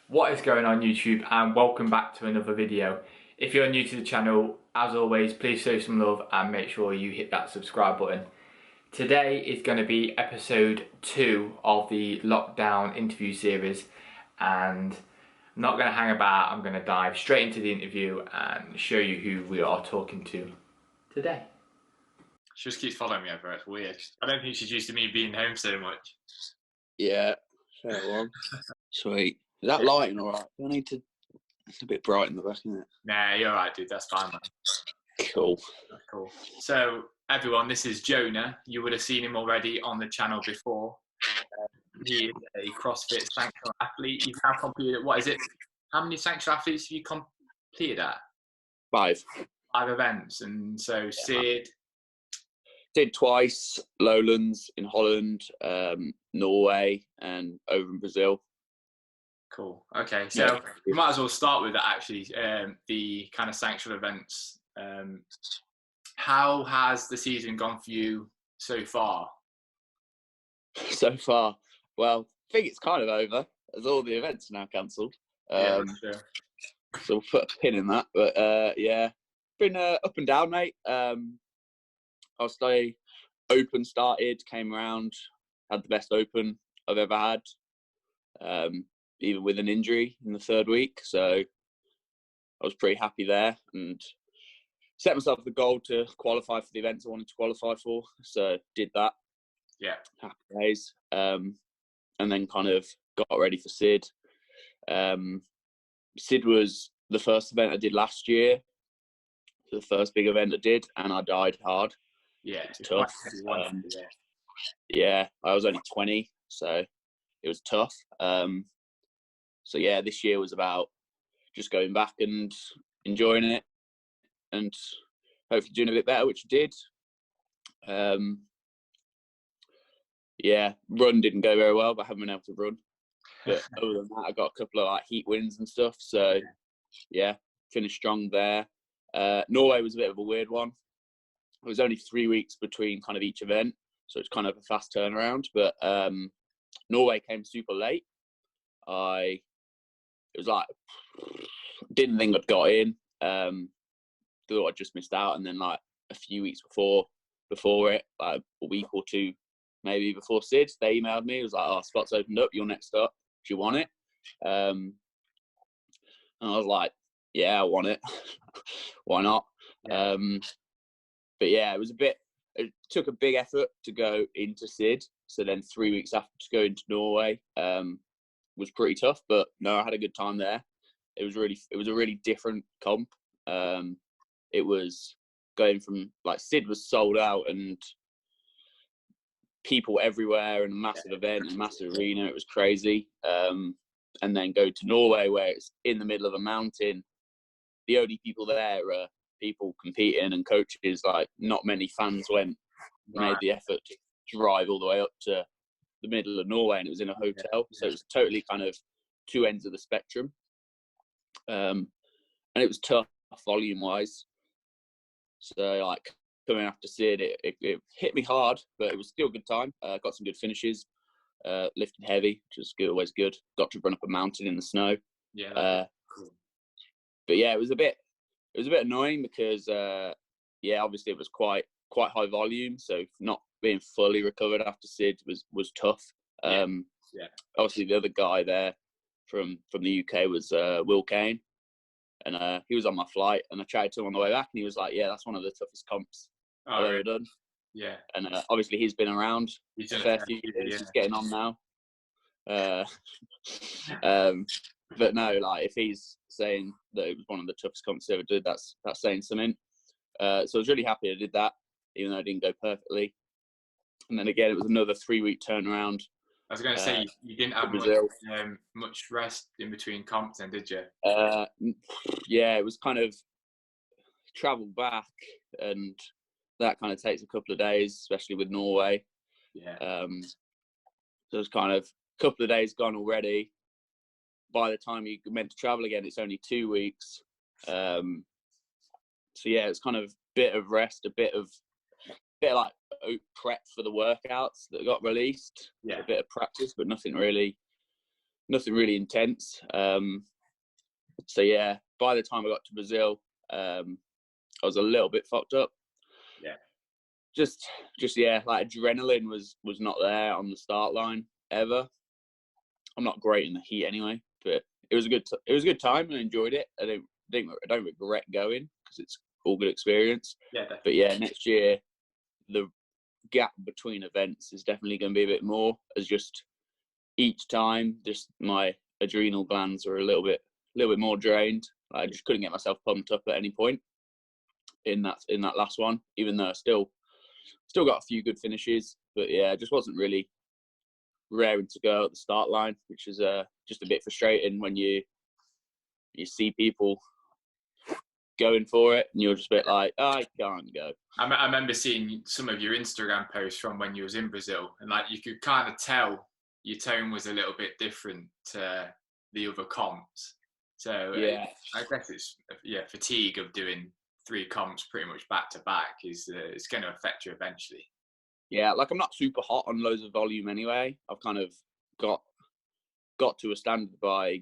What is going on YouTube, and welcome back to another video. If you're new to the channel, as always, please show some love and make sure you hit that subscribe button. Today is going to be episode 2 of the lockdown interview series, and I'm not going to hang about. I'm going to dive straight into the interview and show you who we are talking to today. She just keeps following me over. It's weird. I don't think she's used to me being home so much. Yeah, fair one. Sweet. Is that lighting all right? Do I need to... It's a bit bright in the back, isn't it? Nah, you're alright, dude. That's fine, man. Cool. Cool. So, everyone, this is Jonah. You would have seen him already on the channel before. He is a CrossFit Sanctional athlete. You've now completed, what is it? How many Sanctional athletes have you completed at? 5. 5 events. And so, Sid. Did twice, Lowlands in Holland, Norway, and over in Brazil. Cool. Okay, so we might as well start with that, actually, the kind of sanctional events. How has the season gone for you so far? So far, well, I think it's kind of over, as all the events are now cancelled. Yeah, sure. So we'll put a pin in that. But yeah, been up and down, mate. I'll say open started, came around, had the best open I've ever had. Even with an injury in the 3rd week. So I was pretty happy there and set myself the goal to qualify for the events I wanted to qualify for. So did that. Yeah. Happy days. And then kind of got ready for Sid. Sid was the first event I did last year. The first big event I did, and I died hard. Yeah. It was tough. Yeah, I was only 20, so it was tough. So yeah, this year was about just going back and enjoying it and hopefully doing a bit better, which I did. Yeah, run didn't go very well, but I haven't been able to run. But other than that, I got a couple of like heat wins and stuff. So yeah, finished strong there. Norway was a bit of a weird one. It was only 3 weeks between kind of each event, so it's kind of a fast turnaround. But Norway came super late. It was like, didn't think I'd got in. Thought I'd just missed out. And then like a few weeks before it, like a week or two, maybe before Sid, they emailed me. It was like, oh, spots opened up. You're next up. Do you want it? And I was like, yeah, I want it. Why not? Yeah. But yeah, it took a big effort to go into Sid. So then 3 weeks after to go into Norway, was pretty tough, but no, I had a good time there. It was a really different comp. It was going from like Sid was sold out and people everywhere and a massive event and massive arena. It was crazy. And then go to Norway where it's in the middle of a mountain. The only people there are people competing and coaches. Like not many fans made the effort to drive all the way up to the middle of Norway, and it was in a hotel. So it was totally kind of 2 ends of the spectrum. And it was tough volume wise. So like coming after Sid, it hit me hard, but it was still a good time. Got some good finishes, lifted heavy, which was good, always good. Got to run up a mountain in the snow. Yeah. Cool. But yeah, it was a bit annoying because yeah, obviously it was quite high volume. So not being fully recovered after Sid was tough. Obviously the other guy there from the UK was Will Kane, and he was on my flight, and I chatted to him on the way back, and he was like, yeah, that's one of the toughest comps I've ever done. Yeah. And obviously he's been around a fair few years. He's getting on now. But no, like if he's saying that it was one of the toughest comps he ever did, that's saying something. So I was really happy I did that, even though it didn't go perfectly. And then again, it was another 3 week turnaround. I was going to say, you didn't have much rest in between comps then, did you? Yeah, it was kind of travel back, and that kind of takes a couple of days, especially with Norway. Yeah. So it was kind of a couple of days gone already. By the time you're meant to travel again, it's only 2 weeks. So yeah, it's kind of a bit of rest, a bit of like prep for the workouts that got released. Yeah. A bit of practice, but nothing really nothing really intense. So yeah, by the time I got to Brazil, I was a little bit fucked up. Yeah. Just yeah, like adrenaline was not there on the start line ever. I'm not great in the heat anyway, but it was a good time and I enjoyed it. I don't regret going because it's all good experience. Yeah, definitely. But yeah, next year the gap between events is definitely going to be a bit more, as just each time just my adrenal glands are a little bit more drained. I just couldn't get myself pumped up at any point in that last one, even though I still got a few good finishes. But yeah, it just wasn't really raring to go at the start line, which is just a bit frustrating when you see people going for it and you're just a bit like, oh, I can't go. I remember seeing some of your Instagram posts from when you was in Brazil, and like you could kind of tell your tone was a little bit different to the other comps. So yeah, I guess it's fatigue of doing 3 comps pretty much back to back is it's going to affect you eventually. Yeah, like I'm not super hot on loads of volume anyway. I've kind of got to a standard by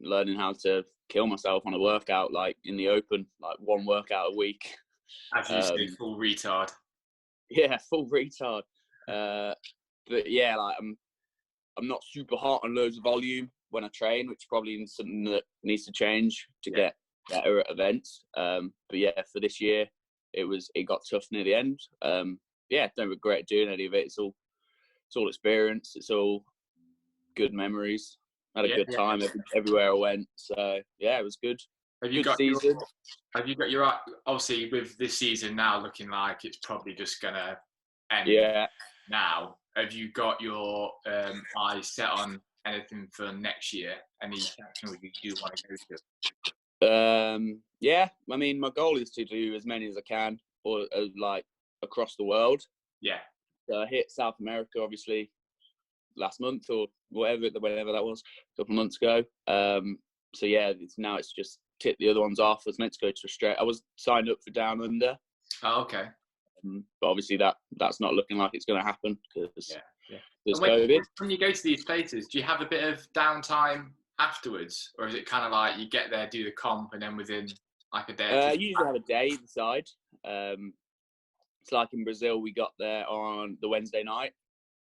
learning how to kill myself on a workout, like in the open, like 1 workout a week. As you say, full retard. Yeah, full retard. But yeah, like I'm not super hot on loads of volume when I train, which probably is something that needs to change to get better at events. But yeah, for this year, it got tough near the end. Yeah, don't regret doing any of it. It's all experience. It's all good memories. Had a good time everywhere I went. So yeah, it was good. Have you got season. Have you got your, obviously with this season now looking like it's probably just gonna end now, have you got your eyes set on anything for next year? Any sectionals you do want to go to? Yeah, I mean my goal is to do as many as I can, or like across the world. Yeah. So I hit South America obviously last month or whenever that was, a couple of months ago. So yeah, it's just tick the other ones off. I was meant to go to Australia. I was signed up for Down Under. Oh, okay. But obviously that's not looking like it's going to happen because there's COVID. When you go to these places, do you have a bit of downtime afterwards, or is it kind of like you get there, do the comp, and then within like a day? You usually have a day inside. It's like in Brazil, we got there on the Wednesday night.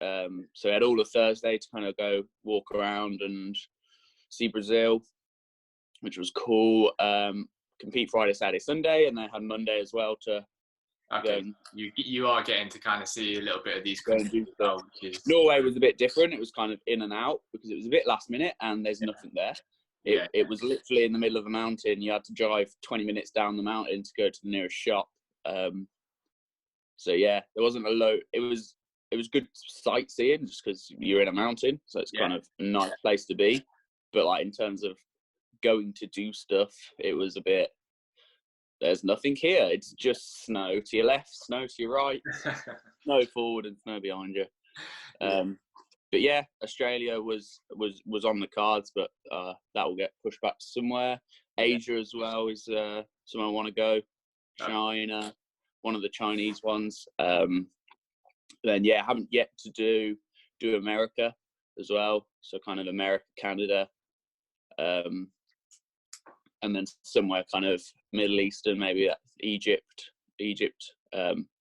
So I had all of Thursday to kind of go walk around and see Brazil, which was cool. Compete Friday, Saturday, Sunday, and then had Monday as well to. Okay, you are getting to kind of see a little bit of these countries. Norway was a bit different. It was kind of in and out because it was a bit last minute and there's nothing there. It was literally in the middle of a mountain. You had to drive 20 minutes down the mountain to go to the nearest shop. So yeah, there wasn't a load. It was good sightseeing just because you're in a mountain, so it's kind of a nice place to be. But like in terms of going to do stuff, it was a bit. There's nothing here. It's just snow to your left, snow to your right, snow forward, and snow behind you. But yeah, Australia was on the cards, but that will get pushed back to somewhere. Asia as well is somewhere I want to go. China, one of the Chinese ones. Then I haven't yet to do America as well. So kind of America, Canada, and then somewhere kind of Middle Eastern, maybe Egypt.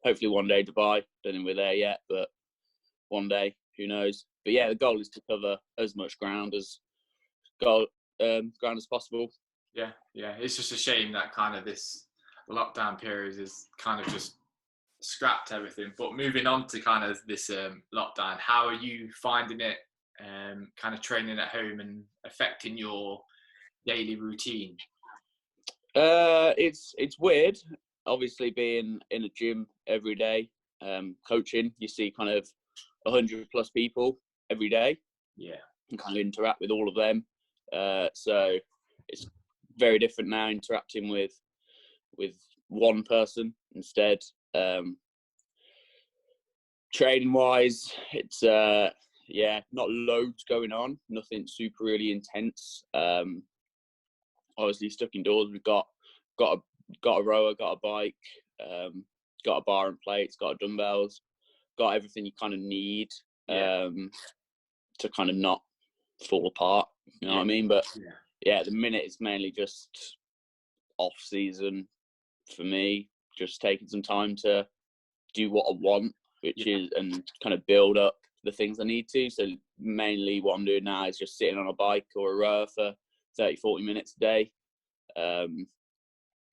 Hopefully one day Dubai. Don't think we're there yet, but one day, who knows? But yeah, the goal is to cover as much ground as possible. Yeah. It's just a shame that kind of this lockdown period is kind of just scrapped everything. But moving on to kind of this lockdown, how are you finding it? Kind of training at home and affecting your daily routine? It's weird. Obviously, being in a gym every day, coaching, you see kind of 100+ people every day. Yeah, and kind of interact with all of them. So it's very different now interacting with one person instead. Training wise, it's not loads going on, nothing super really intense. Obviously stuck indoors. We've got a rower, got a bike, got a bar and plates, got dumbbells, got everything you kind of need to kind of not fall apart. You know what I mean? But Yeah. yeah, at the minute it's mainly just off season for me, just taking some time to do what I want, which is, and kind of build up the things I need to. So mainly what I'm doing now is just sitting on a bike or a rower for 30-40 minutes a day. And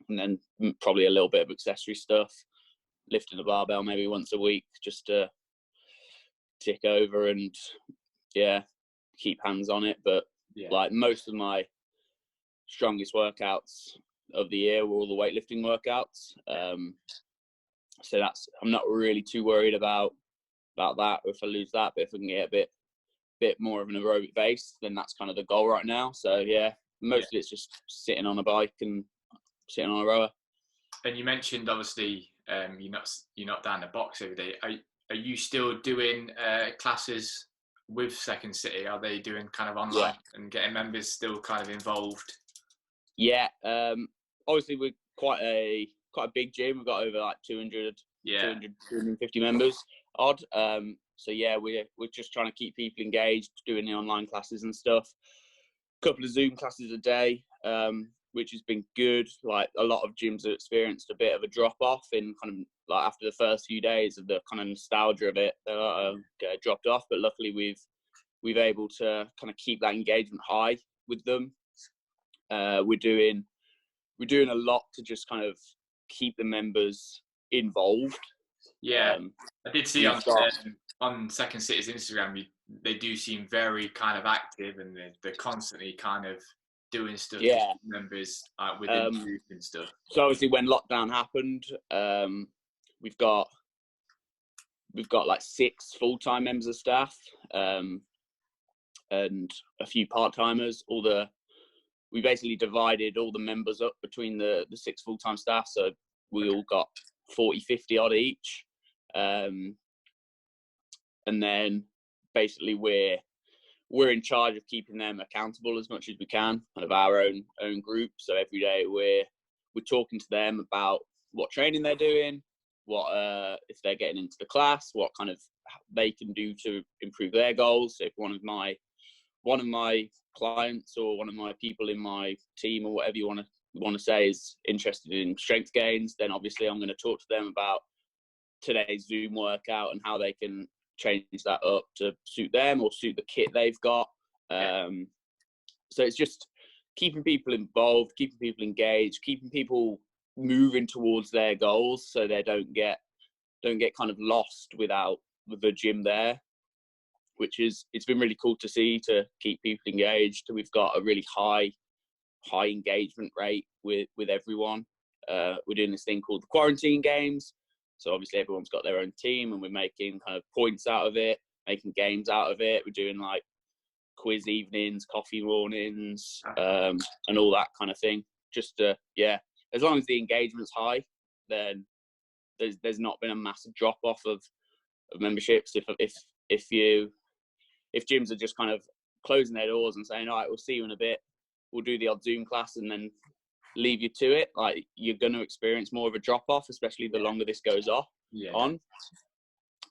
then probably a little bit of accessory stuff, lifting a barbell maybe once a week just to tick over and keep hands on it. But like most of my strongest workouts of the year were all the weightlifting workouts. So I'm not really too worried about that if I lose that. But if I can get a bit more of an aerobic base, then that's kind of the goal right now. So most of it's just sitting on a bike and sitting on a rower. And you mentioned obviously you're not down the box every day. Are you still doing classes with Second City? Are they doing kind of online and getting members still kind of involved? Yeah. Obviously we're quite a big gym. We've got over like 250 members odd. So we're just trying to keep people engaged, doing the online classes and stuff. A couple of Zoom classes a day, which has been good. Like a lot of gyms have experienced a bit of a drop off in kind of like after the first few days of the kind of nostalgia of it, they dropped off. But luckily we've able to kind of keep that engagement high with them. We're doing a lot to just kind of keep the members involved. I did see on Second City's Instagram, they do seem very kind of active, and they're constantly kind of doing stuff with members within the group and stuff. So obviously when lockdown happened, we've got like 6 full-time members of staff, and a few part-timers. We basically divided all the members up between the 6 full-time staff, so we all got 40-50 odd each. And then basically we're in charge of keeping them accountable as much as we can, kind of our own group. So every day we're talking to them about what training they're doing, what if they're getting into the class, what kind of they can do to improve their goals. So if one of my clients or one of my people in my team or whatever you want to say is interested in strength gains, then obviously I'm going to talk to them about today's Zoom workout and how they can change that up to suit them or suit the kit they've got. So it's just keeping people involved, keeping people engaged, keeping people moving towards their goals, so they don't get kind of lost with the gym there. It's been really cool to see, to keep people engaged. We've got a really high engagement rate with everyone. We're doing this thing called the quarantine games. So obviously everyone's got their own team, and we're making kind of points out of it, making games out of it. We're doing like quiz evenings, coffee mornings, and all that kind of thing. Just as long as the engagement's high, then there's not been a massive drop off of memberships. If gyms are just kind of closing their doors and saying, all right, we'll see you in a bit, we'll do the odd Zoom class and then leave you to it, like you're going to experience more of a drop off, especially the longer this goes on.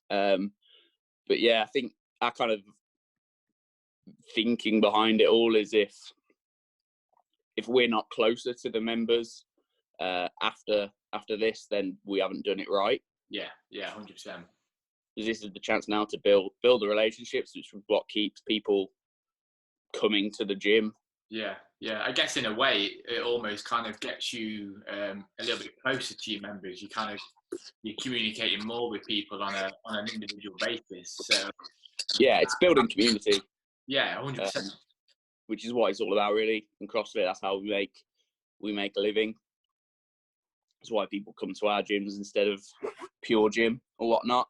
But I think our kind of thinking behind it all is if we're not closer to the members after this, then we haven't done it right. 100%. Because this is the chance now to build the relationships, which is what keeps people coming to the gym. I guess in a way it almost kind of gets you a little bit closer to your members. You're communicating more with people on an individual basis. So it's building community. 100%. Which is what it's all about, really. In CrossFit, that's how we make a living. That's why people come to our gyms instead of pure gym or whatnot.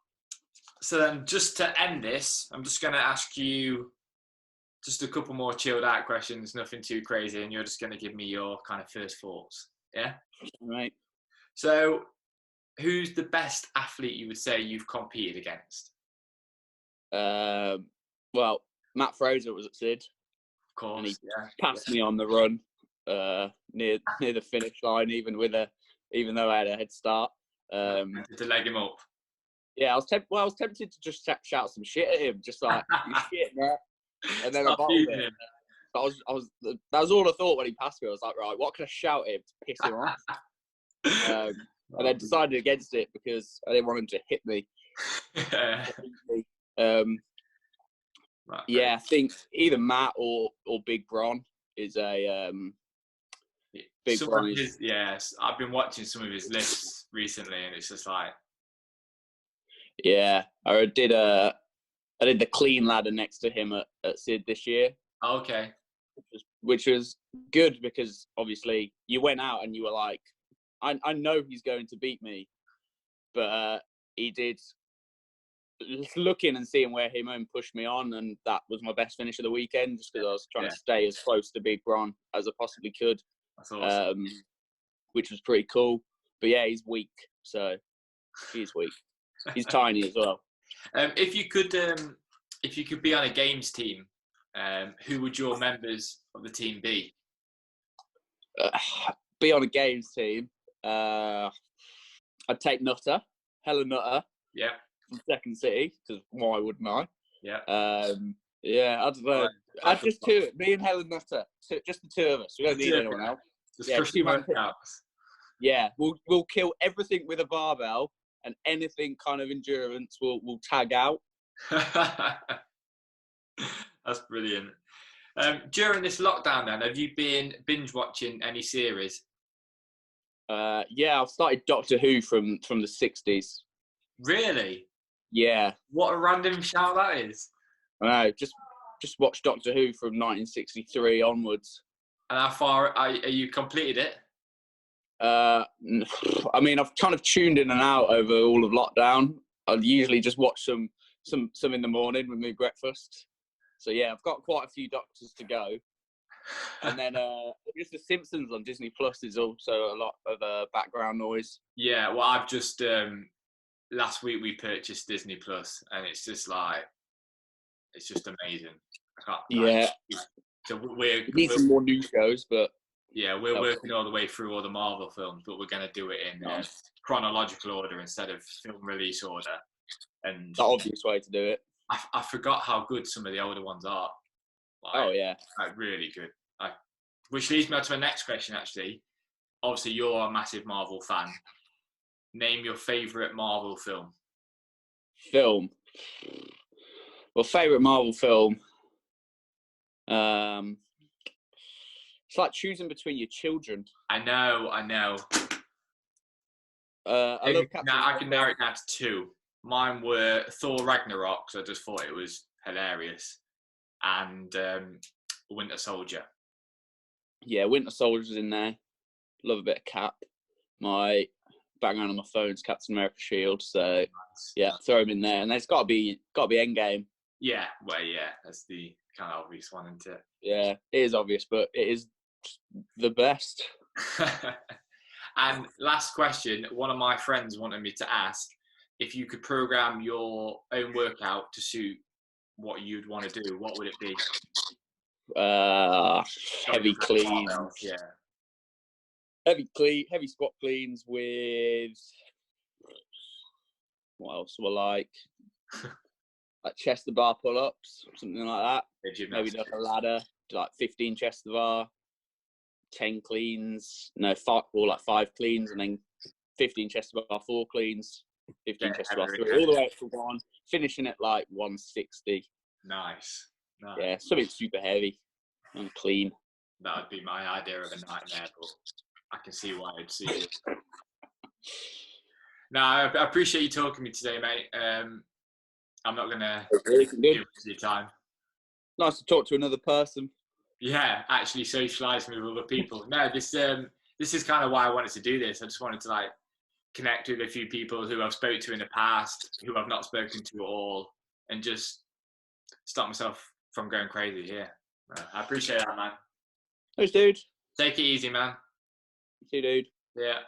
So then, just to end this, I'm just going to ask you just a couple more chilled out questions, nothing too crazy, and you're just going to give me your kind of first thoughts. Yeah? Right. So, who's the best athlete you would say you've competed against? Well, Matt Fraser was at Sid. Of course. And he passed me on the run near the finish line, even though I had a head start. To leg him up. Yeah, I was tempted to just shout some shit at him, just like, you shit, man. And then I Stop bottled feeding it. him. That was all I thought when he passed me. I was like, right, what can I shout at him to piss him off? And I decided against it because I didn't want him to hit me. Yeah, I think either Matt or Big Bron is a Big Bron. Yes, I've been watching some of his lists recently, and it's just like, yeah, I did the clean ladder next to him at Sid this year. okay, which was good because obviously you went out and you were like, I know he's going to beat me, but he did. Looking and seeing where him and pushed me on, and that was my best finish of the weekend, just because I was trying to stay as close to Big Bron as I possibly could. That's awesome. Which was pretty cool. But yeah, he's weak, so he's weak. He's tiny as well. If you could be on a games team, who would your members of the team be? Be on a games team. I'd take Nutter, Helen Nutter. Yeah. From Second City, because why wouldn't I? Yeah. Yeah, I don't know. I'd just me and Helen Nutter, just the two of us. We don't need anyone else. Just push the workouts. Yeah, we'll kill everything with a barbell, and anything kind of endurance we'll tag out. That's brilliant. During this lockdown, then, have you been binge watching any series? Yeah, I've started Doctor Who from the 60s. Really? Yeah. What a random shout that is. I know. Just watched Doctor Who from 1963 onwards. And how far are you completed it? I mean, I've kind of tuned in and out over all of lockdown. I'd usually just watch some in the morning with my breakfast. So yeah, I've got quite a few Doctors to go. And then just The Simpsons on Disney Plus is also a lot of background noise. Yeah, well, I've just last week we purchased Disney Plus, and it's just amazing. Yeah. So we need some more new shows, but yeah, we're working all the way through all the Marvel films, but we're going to do it in chronological order instead of film release order. And the obvious way to do it. I forgot how good some of the older ones are. Oh yeah, really good. Which leads me on to my next question. Actually, obviously you're a massive Marvel fan. Name your favourite Marvel film. Well, favourite Marvel film. It's like choosing between your children. I know. I love Captain I can narrow it down to two. Mine were Thor Ragnarok, because I just thought it was hilarious, and Winter Soldier. Yeah, Winter Soldier's in there. Love a bit of Cap. My background on my phone's Captain America Shield, so yeah, throw him in there. And there's got to be Endgame. Yeah, well, yeah, that's the kind of obvious one, isn't it? Yeah, it is obvious, but it is the best. And last question, one of my friends wanted me to ask if you could program your own workout to suit what you'd want to do, what would it be? Heavy cleans. Yeah. Heavy squat cleans with what else do I like? Like chest to bar pull-ups, something like that. Maybe like a ladder, like 15 chest to bar, 10 cleans, no, 5 cleans, and then 15 chest to bar 4 cleans, 15 chest to bar 3, all the way up to 1, finishing at like 160. Nice. Yeah, something super heavy and clean. That would be my idea of a nightmare, but I can see why it'd suit you. No, I appreciate you talking to me today, mate. I'm not going to give your time. Nice to talk to another person. Yeah, actually socialising with other people. No, this is kind of why I wanted to do this. I just wanted to like connect with a few people who I've spoke to in the past, who I've not spoken to at all, and just stop myself from going crazy. Yeah, I appreciate that, man. Thanks, dude. Take it easy, man. See you, dude. Yeah.